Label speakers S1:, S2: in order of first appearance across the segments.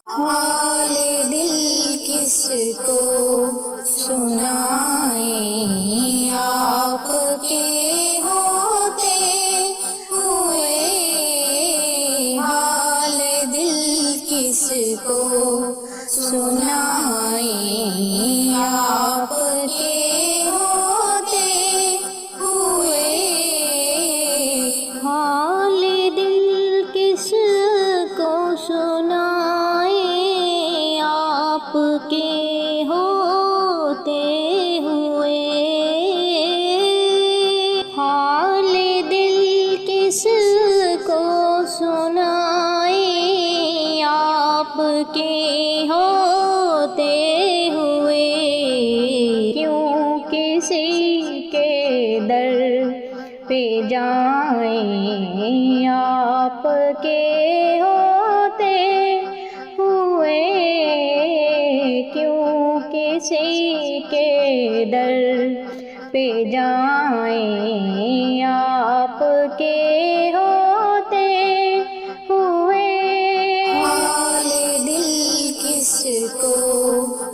S1: حال دل کس کو سنائیں، آپ کے ہوتے ہوئے حال دل کس کو سنائیں، آپ کے ہوتے ہوئے حال دل کس کو سنائیں، آپ کے ہوتے ہوئے حال دل کس کو سنائیں، آپ کے ہوتے ہوئے کیوں کسی کے در پہ جائیں، آپ کے ہوتے ہوئے کیوں کسی کے در پہ جائیں، آپ کے ہوتے ہوئے حال دل کس کو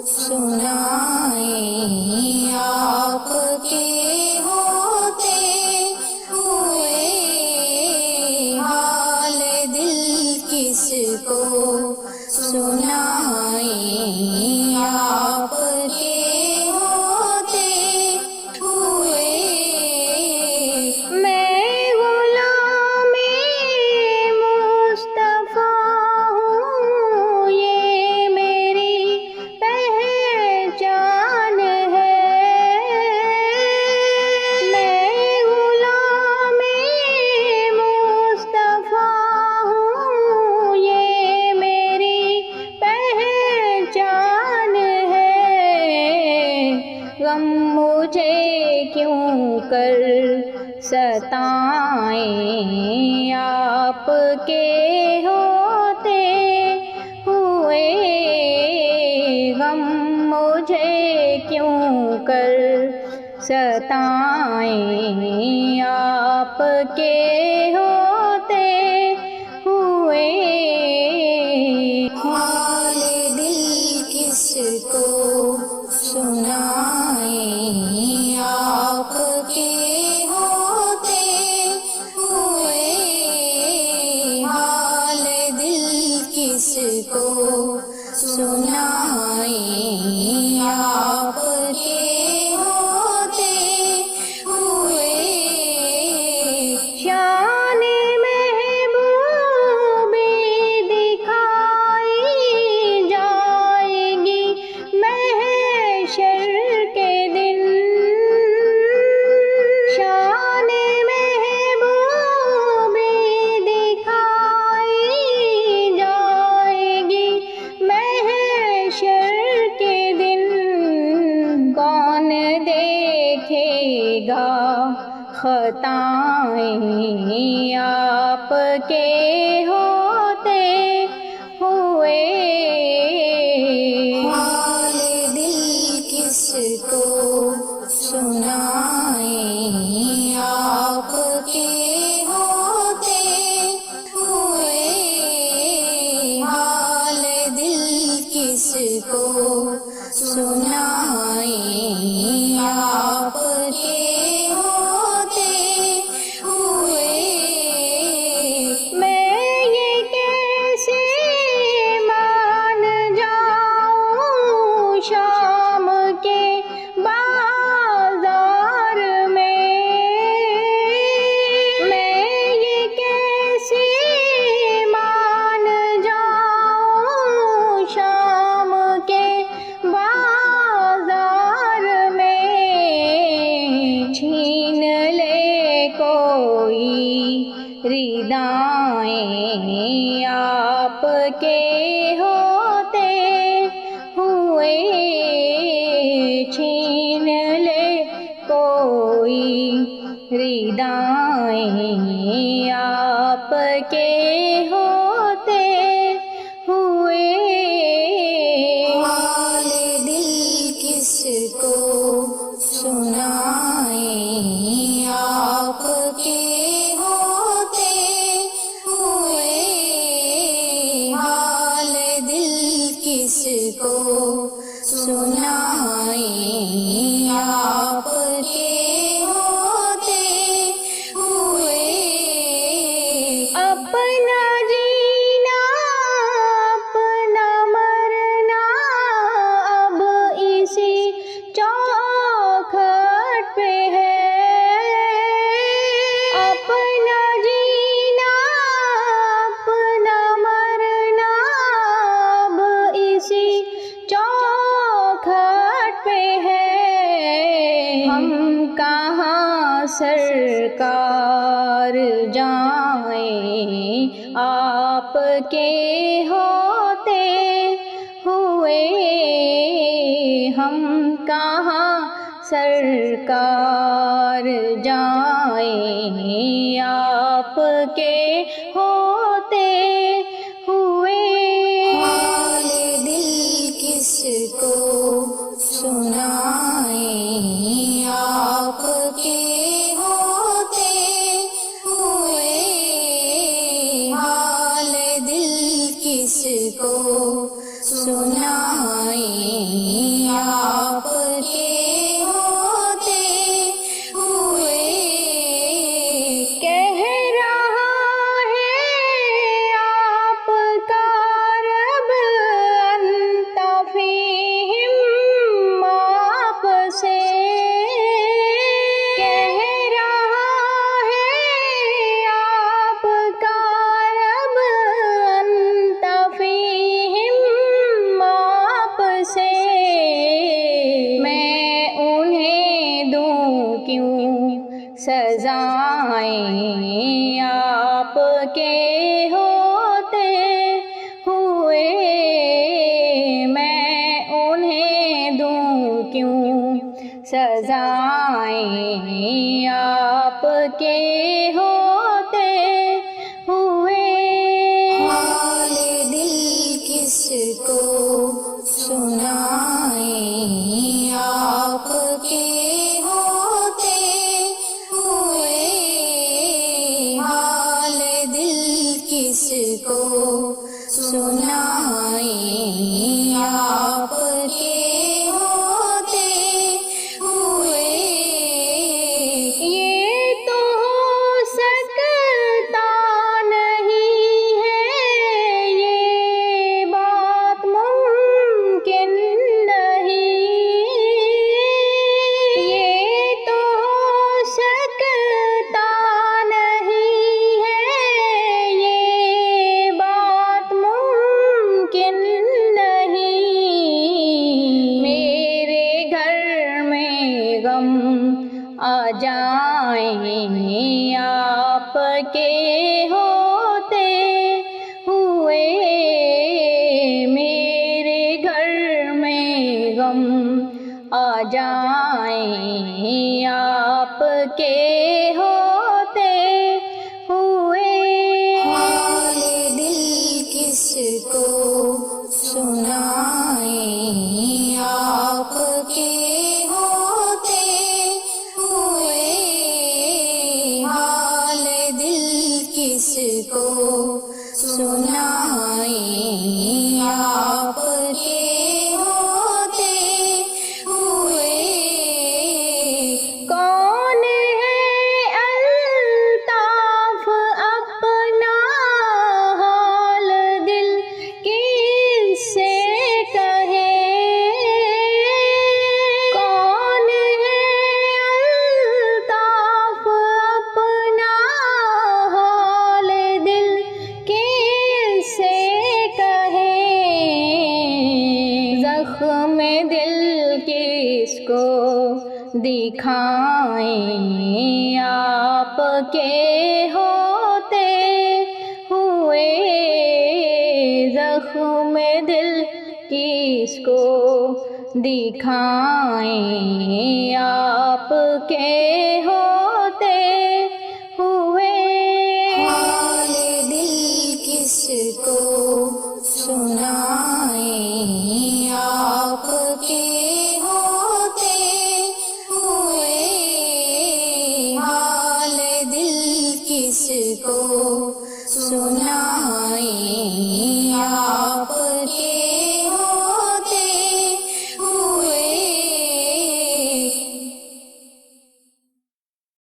S1: سنائیں، آپ کے ہوتے ہوئے حال دل کس کو سنائیں، آپ کے ہوتے ہوئے میں غلام مصطفیٰ ہوں، یہ میری پہچان ہے، میں غلام مصطفیٰ ہوں، یہ میری پہچان ہے، غم مجھے کیوں کر ستائیں، آپ کے ہوتے ہوئے غم مجھے کیوں کر ستائیں، آپ کے ہوتے ہوئے حال دل کس کو سنائیں، آپ کے ہوتے ہوئے حال دل کس کو سنائیں، آپ کے ہوتے ہوئے شان محبوبی دکھائی جائے گی محشر کے دن، شان محبوبی دکھائی جائے گی محشر کے دن، کون دیکھے گا خطائیں، آپ کے ہوتے ہوئے حال دل کس کو سنائیں، آپ کے ہوتے ہوئے حال دل کس کو سنائیں، آپ کے ہوتے ہوئے میں یہ کیسے مان جاؤں شام کے بازار میں یہ کیسے مان جاؤں شام کے بازار میں، چھین لے کوئی ردائیں، آپ کے ہوتے ہوئے چھین لے کوئی ردائیں، آپ کے ہوتے ہوئے حال دل کس کو سنائیں، آپ کے ہوتے ہوئے حال دل کو سنائیں آپ کے ہوتے ہوئے
S2: اپنا جینا اپنا مرنا اب اسی چوکھٹ پہ ہے، اپنا جینا اپنا مرنا اب اسی چوکھٹ پہ ہے، ہم کہاں سرکار جائیں آپ کے ہوتے ہوئے، ہم کہاں سرکار جائیں آپ کے ہوتے ہوئے۔
S1: حال دل کس کو سنائیں آپ کے ہوتے ہوئے، حال دل کس کو سنائیں آپ کے ہوتے ہوئے۔
S2: کہہ رہا ہے آپ کا رب انت فیہم آپ سے، کہہ رہا ہے آپ کا رب انت فیہم آپ سے، میں انہیں دوں کیوں سزائیں آپ کے ہوتے ہوئے، میں انہیں دوں کیوں سزائیں آپ کے ہوتے ہوئے۔
S1: حال دل کس کو سنائیں آپ کے ہوتے ہوئے، حال دل کس کو سنائیں آپ کے ہوتے ہوئے۔
S2: یہ تو ہو سکتا نہیں ہے، یہ بات ممکن نہیں، یہ تو ہو سکتا نہیں ہے، یہ بات ممکن نہیں، میرے گھر میں غم آ جائیں آپ کے ہوتے ہوئے، میرے گھر میں غم آ جائیں آپ کے ہوتے ہوئے۔
S1: حال دل کس کو سنائیں آپ کے ہوتے ہوئے، حال دل کس کو سنائیں آپ کے ہوتے ہوئے۔
S2: کون ہے الطاف اپنا حال دل کس سے کہے، کون ہے الطاف اپنا حال دل کس سے کہے، زخم دل کس کو دکھائیں آپ کے ہوتے ہوئے، زخم دل کس کو دکھائیں آپ کے ہوتے